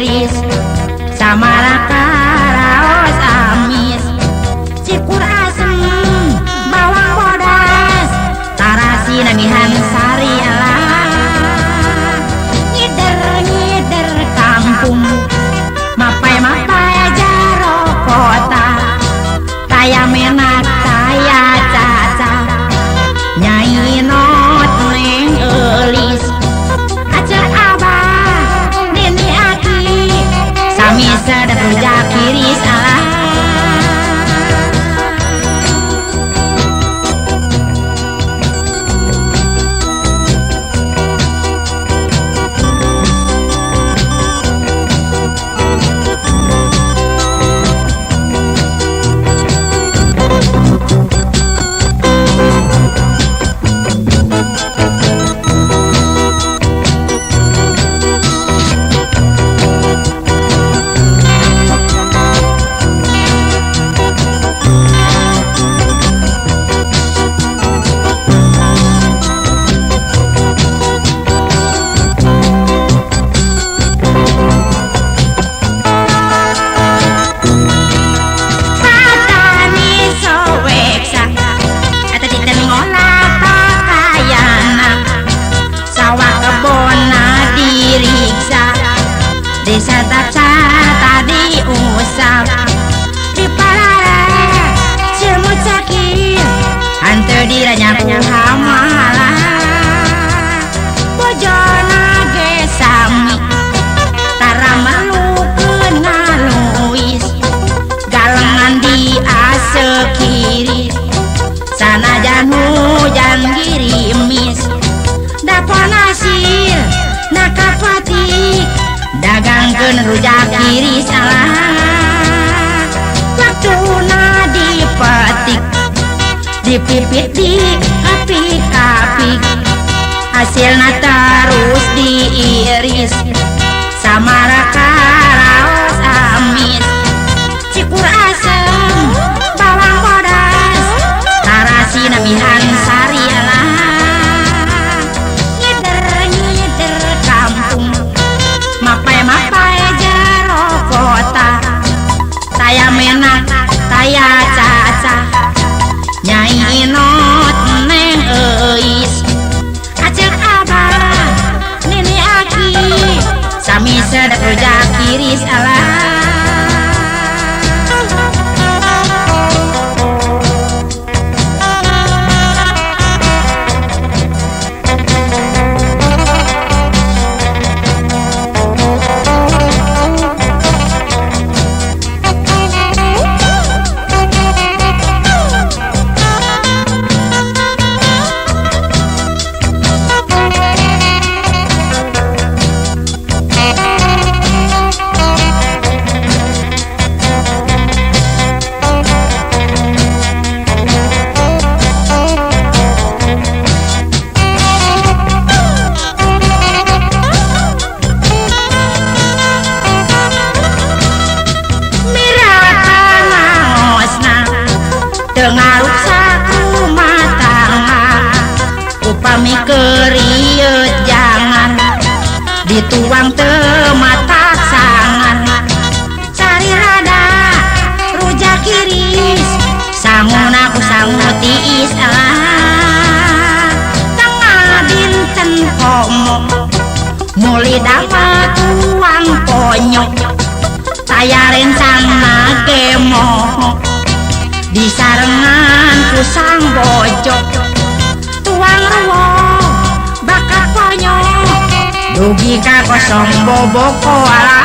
iris samaraka raos amis cikur asem bawang bodas tarasi namihan sari alah ngider kampung mapai jaro kota kaya menak kaya caca nyai not neng elis aceh abah nini aki sami sedap rujak iris alah desa tapsa tadi usap di parare semut sakit hantu diranya hamalah bojona gesami taramalukeun ngaluis galengan di ase kiri sanajan hujan girimis dapon hasil nakapati dagangkeun rujak iris alah waktuna dipetik dipipit di apik-apik hasilna terus diiris samaraka raos amis cikur asem bawang bodas tarasi namihan sari alah ngider kampung mapai jaro kota saya menak saya caca nyai not neng eis acek abah nini aki sami sedap rujak iris alah dengaruk saku matang upami keriut jangan dituang tematak sangan cari rada rujak iris sangun aku sangu tiis alah tengah dinten komo muli dapat tuang ponyok saya rencana kemoh di sarengan kusang bojok tuang ruwong bakat ponyok dugi ka kosong boboko alah